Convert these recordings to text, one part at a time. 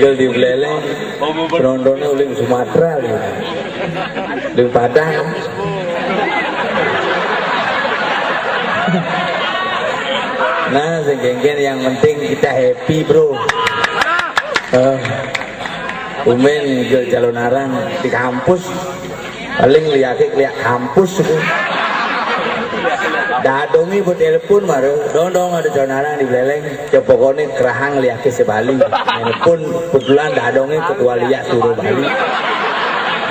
Tinggal di Beleleng, penontonnya uling Sumatera, uling Padang. Nah, segenggen yang penting kita happy bro. Umen jual jalonaran di kampus, paling lihat kampus itu. Dadongi buat telepon maru, dong ada jalonaran di Beleleng. Ya pokoknya kerahang lihat ke sebali. Telepon kebetulan dadongi ketua lihat suruh Bali.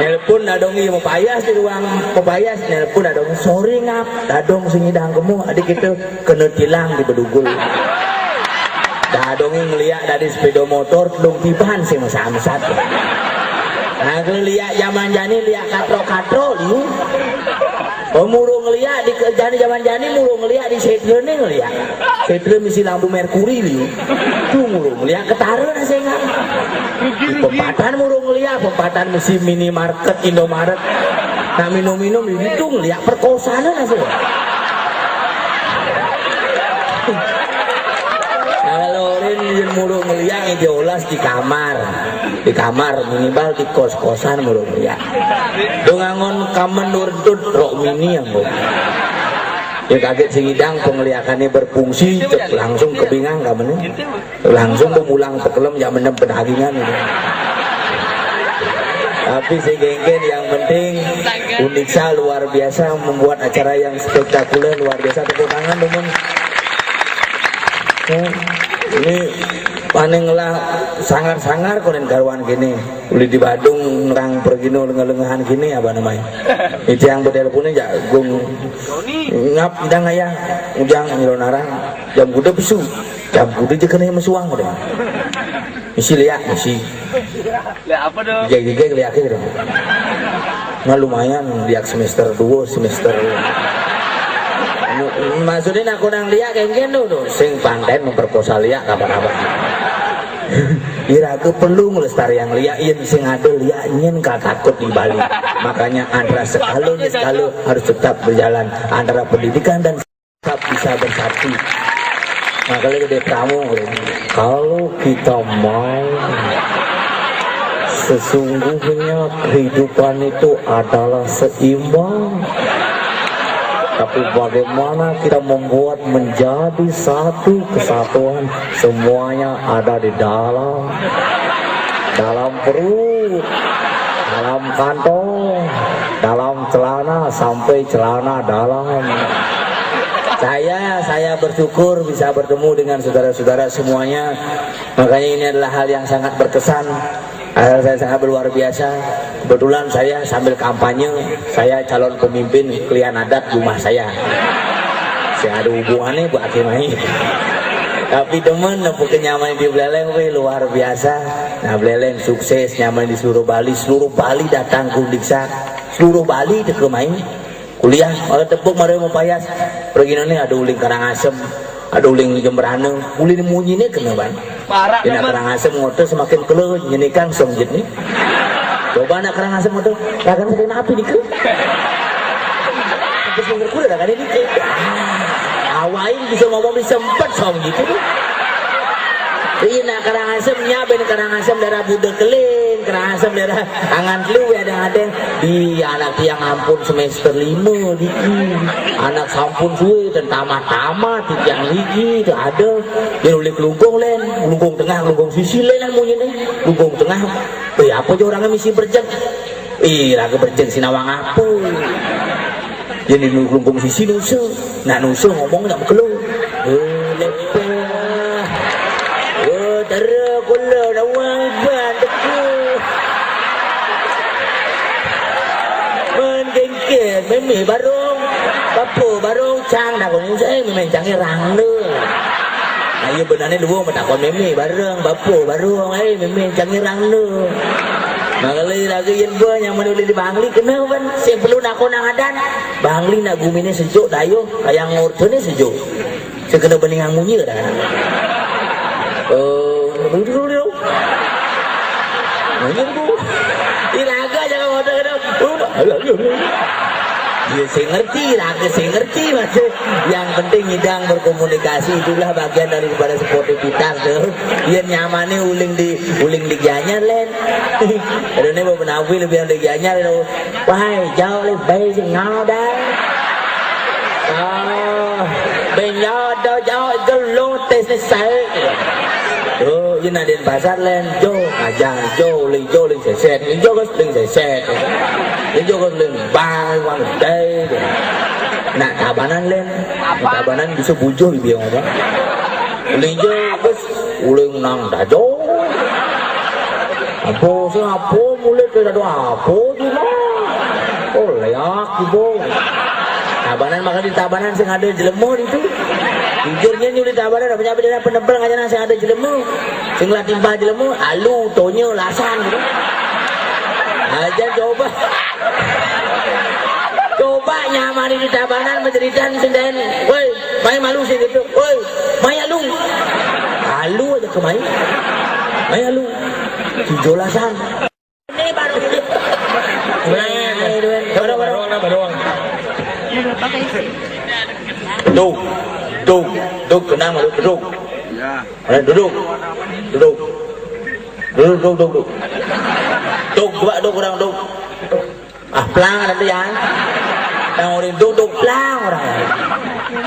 Telepon dadongi mau payas di ruang pepayas. Telepon dadongi sorry ngap, dadong singidang kamu adik kita kena tilang di Bedugul. Dadongi ngeliat dari sepeda motor belum tiban sih masa amsat. Nah kalau lihat zaman jani lihat katro liu. Mulu ngeliat di zaman jani mulu ngeliat di setre nih ngeliat. Setre misi lampu merkuri liu. Tuh mulu ngeliat ketara nasi nggak. Di pempatan mulu ngeliat pempatan misi minimarket Indomaret. Nah minum itu ngeliat perkosaan nasi. Mulu ngeliat ngejaulas di kamar minimal di kos-kosan mulu ngeliat dongangon kamen nurtut rok mini yang bu ya kaget singidang penglihakannya berfungsi langsung kebingang kamen langsung pemulang tekelem yang menem pedagingan itu. Tapi si genggen yang penting Uniksa luar biasa membuat acara yang spektakuler luar biasa. Tepuk tangan teman. Ini panenglah sangar-sangar konen garwan gini uli di Badung nerang pergino lengan-lengahan gini apa namanya itu yang berteleponnya jagung ngap jang ayah ujang nyelonarang jam kuda besu jam kuda je kena mesuang udah misi lihat misi lihat apa dong gigi lihat gitu dong nah lumayan lihat semester 2 semester maksudnya aku nang liak kayak gini tuh sing panten memperkosa liak kapan-kapan iraku perlu ngelestarian liakin sing ada liaknya gak takut di Bali makanya antara sekali harus tetap berjalan antara pendidikan dan tetap bisa bersatu makanya gede kamu kalau kita mau sesungguhnya kehidupan itu adalah seimbang. Tapi bagaimana kita membuat menjadi satu kesatuan, semuanya ada di dalam perut, dalam kantong, dalam celana sampai celana dalam. Saya bersyukur bisa bertemu dengan saudara-saudara semuanya. Makanya ini adalah hal yang sangat berkesan. Saya sangat luar biasa. Kebetulan saya sambil kampanye, saya calon pemimpin klien adat rumah saya. Saya ada hubungannya buat Akimai. Tapi teman nempuh kenyaman di Beleleng luar biasa. Nah Beleleng sukses nyaman di seluruh Bali datang ke Uniksa, seluruh Bali ke main. kuliah ada tepuk mari mau payas pergi nih ada uling Karangasem ada uling Jemberana uling munyi nih kena ban parah dina Karangasem ngoto semakin kelo nyenikan song nih coba anak Karangasem ngoto ragan sedang api nih ke sampai sing kuda kan ini ke awain bisa ngomong bisa sempet song gitu Ina Karangasem ben Karangasem daerah Budak Keling, Karangasem daerah Angan Telu ada di anak yang ampun semester 5 diki. Anak sampun suwe dan tamat-tamat di yang ligi itu ada. Dia oleh kelungkung len, kelungkung tengah, kelungkung sisi len munyi nih. Kelungkung tengah. Apa aja orangnya misi berjeng. Raga berjeng sinawang apa. Jadi kelungkung sisi nusa. Nah nusa ngomong nak kelu. Lepe. Tara kula nawang bandeku menggengket meme barong papo barong cang dah kon saya meme cange rang le ayo benane luwung metakon meme bareng papo barong meme cange rang le Mangali lagi yang gua yang menulis di Bangli kena kan saya perlu nak konang adan Bangli nak gumine sejuk dayo kayak ngortone sejuk saya kena beningang munyi dah dulu ilaga jangan ngotot ya saya ngerti maksud yang penting hidang berkomunikasi itulah bagian daripada sportivitas dia nyamannya uling di gianyar len ada nih bawa menawi lebih yang di gianyar wahai jauh lebih baik sih ngau dah bên nhau đâu jauh itu lo tes saya như là đến pasar lên jo aja jo linh xe jo có linh xe jo có linh ba quan đây nah tabanan lên tabanan bisa bujur biang apa linh jo bos uling nang dah jo apa mulai dari apa juga oh leak ibu tabanan maka di tabanan sing ada jelemu itu jujurnya nyuli tabanan apa nyapa penebel aja nasi ada jelemu sing lah timbah jelemu alu tonyo lasan gitu aja coba nyamani di tabanan menjeritan senden woi main malu sih gitu woi main alu aja ke main alu hijau lasan ini baru barong Duduk, tenang malu duduk. Ya. Duduk. Duduk, orang duduk. Pelang ada yang. Yang orang duduk pelang orang.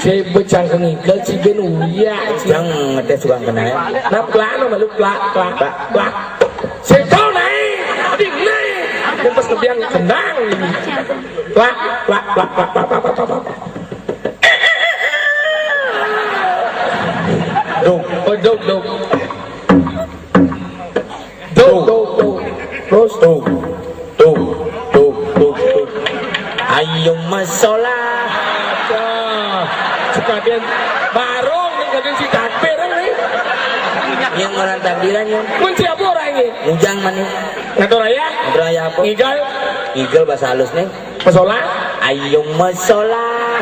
Saya becang kengi, si benu ya. Jangan ngetes suka kena ya. Nah pelang malu pelak. Saya tahu naik, ading naik. Yang pas kebiang kendang. Pelak. Duk. Terus Ayo masalah. Sekalian barong nih kalian si takbir nih. Yang orang takbirannya. Mun siapa orang ini? Ujang mana? Ngatur raya? Ngatur raya apa? Igal bahasa halus nih. Masalah? Ayo masalah.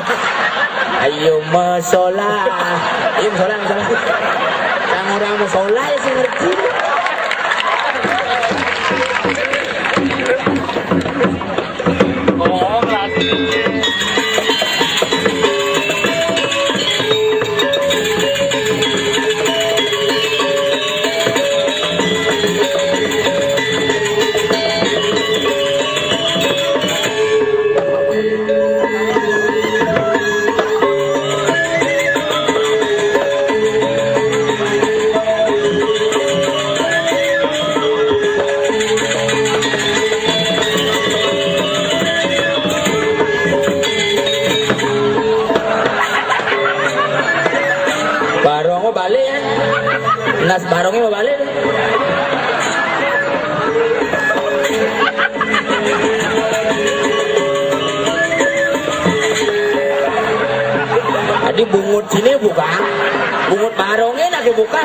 Orang mau sholat ya sih ngerti. Nas barongnya mau balik. Tadi bungut sini buka, bungut barongnya lagi buka.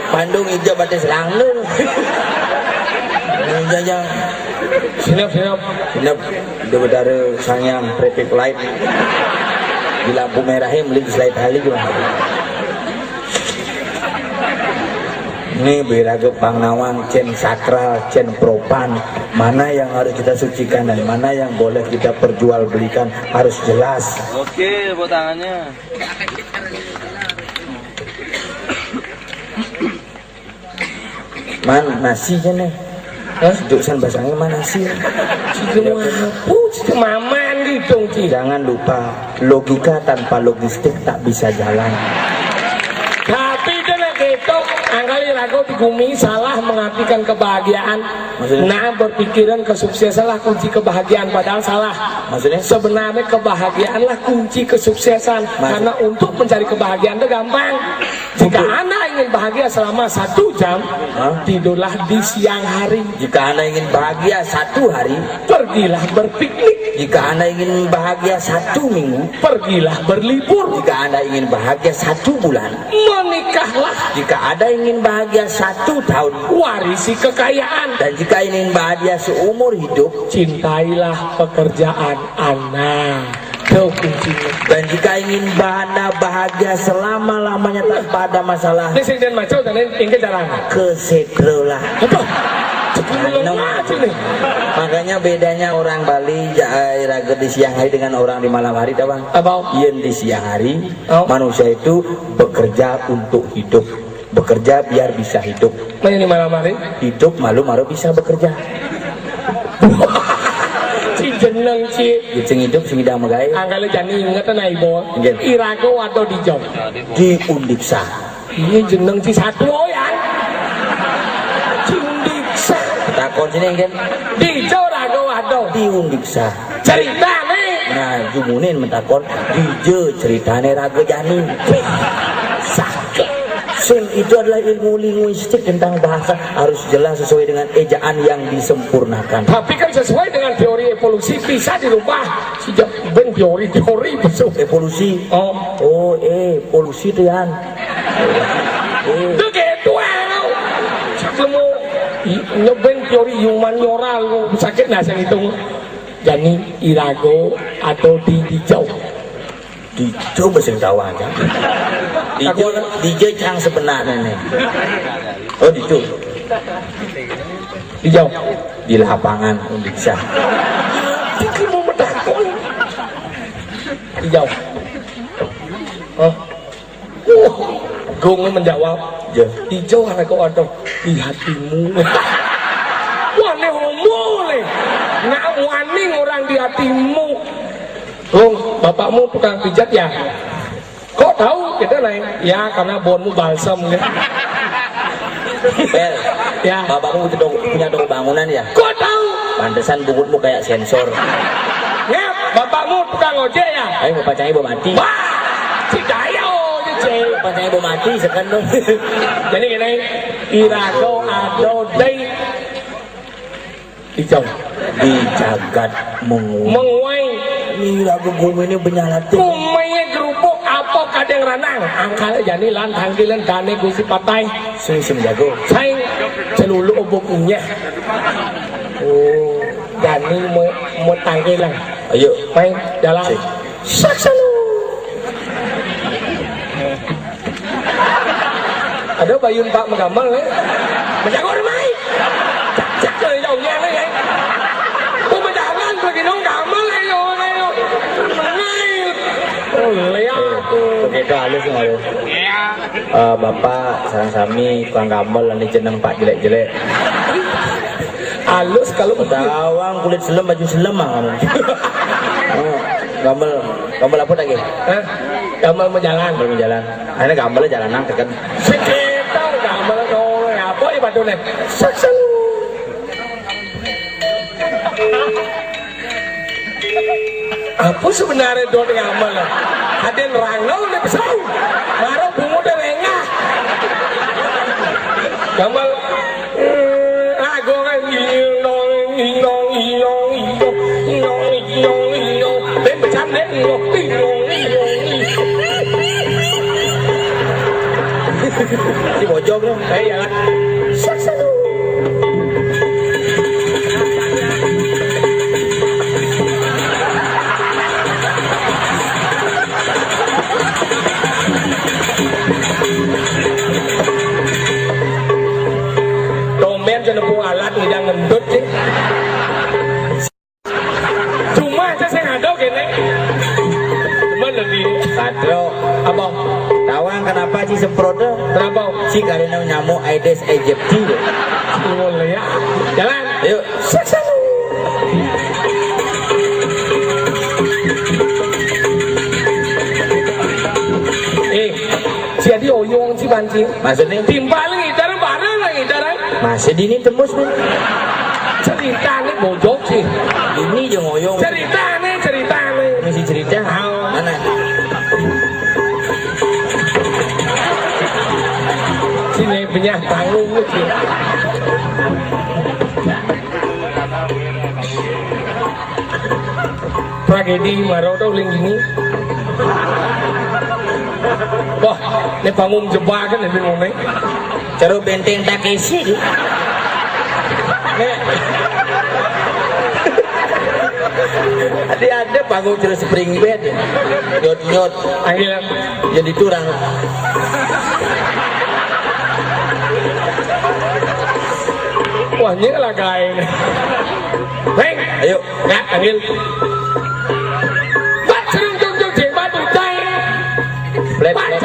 Bandung hijau batis langlung. Jajang. Sinap. Sinap udah bedare sangyang traffic light. Di lampu merahnya beli slide hali juga. Ini beraga pangnawang, cen sakral, cen propan. Mana yang harus kita sucikan dan mana yang boleh kita perjualbelikan harus jelas. Oke, buat tangannya. Man nasi aja nih. Jurusan bahasanya mana nasi? Ciku maman gitu, Ci. Jangan lupa logika tanpa logistik tak bisa jalan. Tapi dengan ketok angkali ragu digumi salah mengartikan kebahagiaan. Maksudnya? Nah berpikiran kesuksesan lah kunci kebahagiaan, padahal salah. Maksudnya? Sebenarnya kebahagiaanlah kunci kesuksesan. Karena untuk mencari kebahagiaan itu gampang. Jika Anda ingin bahagia selama 1 jam, tidurlah di siang hari. Jika Anda ingin bahagia 1 hari, pergilah berpiknik. jika Anda ingin bahagia 1 minggu, pergilah berlibur. jika Anda ingin bahagia 1 bulan, menikahlah. jika Anda ingin bahagia 1 tahun, warisi kekayaan. dan jika ingin bahagia seumur hidup, cintailah pekerjaan Anda. Itu kuncinya. dan jika ingin Anda bahagia selama-lamanya tanpa ada masalah, Ini sing dan maco dan ini jalan. kesetrolah. Apa? Cepet mati nih. Makanya bedanya orang Bali raga di siang hari dengan orang di malam hari, tahu bang? Apa? Yen di siang hari Oh. manusia itu bekerja untuk hidup, bekerja biar bisa hidup, Mana ini malam hari? hidup malu-malu bisa bekerja. Si jeneng si Sing hidup sing hidang megai angkali jani inget na ibu. Nggih. Irago atau dijom. di Undiksa. Ini jeneng si satu yang. Cindiksa. Takon sini kan Dijo rago atau di Undiksa. cerita nih. Nah, jumunin mentakon di je ceritane raga jani. Sakit. Sing itu adalah ilmu linguistik tentang bahasa, harus jelas sesuai dengan ejaan yang disempurnakan. Tapi kan sesuai dengan teori evolusi bisa dirubah. Sejak ben teori besok. Evolusi. Oh, Oh, polusi tuh yan. itu gitu Kamu nyobain teori human moral sakit nasa itu. Jadi irago atau dijau. Dicoba sing tahu aja. DJ yang sebenarnya nih. Oh, dicu. Dijau. Di lapangan bisa. Ini mau medakon. Dijau. Oh. Gong menjawab. Je. Hijau irago atau di hatimu. Wah, ini homo nih. Nggak wani orang di hatimu. Gong, bapakmu tukang pijat ya? Kok tahu kita naik? Ya karena bonmu balsam gitu. Bel, Ya. bapakmu punya toko bangunan ya? Kok tahu? Pantesan bungkutmu kayak sensor. Ya, bapakmu tukang ojek ya? Ayo bapak cahaya bawa mati. Wah, si daya aja cek. Bapak cahaya bawa mati sekan dong. Jadi gini, irago ado day hijau. Di jagat Menguai. Ini lagu bumi ini benyalatin. Kumainya gerupuk apa kadang ranang. Angkal jadi lan tanggilan dane gusi patai. Sing jago. Saya celulu obokunya. Oh, Dani mau tanggilan. ayo. Main jalan. Cek. Saksanu. Ada bayun Pak menggambar nih. Menjaga orang main. Cak dari jauhnya nih. Aku menjalan pergi dong gambar nih. Oh lihat tuh. Begitu halus halus. Bapak sarang sami tukang gambel nanti jeneng Pak jelek-jelek. Halus kalau Tawang kulit selem baju selem mah. Gambel apa lagi? Hah? Gambar menjalan. Belum jalan. Akhirnya gambelnya jalanan tekan. Sekitar gambar dong. Apa ya batu nih? Saksanu. Apa sebenarnya doa ngamal? Ada rangau nih besar. Marah bungu deh lengah. Ngamal. Aku kan dan bercanda Di pojok dong. Iya. Saksanu. Domen jenepung alat ngidang ngendut sih. Cuma aja saya ngadau gini. Cuman lebih Katro. apa? Tawang kenapa sih semprotnya? Kenapa? Si karena nyamuk Aedes aegypti. Boleh ya. Jalan. Yuk. Saksanu. Jadi oyong si pancing. Maksudnya Timbal ngidar barang lah ngidar. masih dini tembus nih. Ceritanya bojok sih. Ini yang ngoyong. Ceritanya. Misi cerita. Mana? Sini punya tanggung sih. Tragedi Marodo gini. Wah, ini panggung jebakan ini ngomong. Caro benteng Takeshi. Ada panggung terus spring bed. Nyot Akhirnya jadi turang. wah ini lah guys. Hei, Ayo. ya ambil. Bat serung jong jeng batu tay. Flat. Bat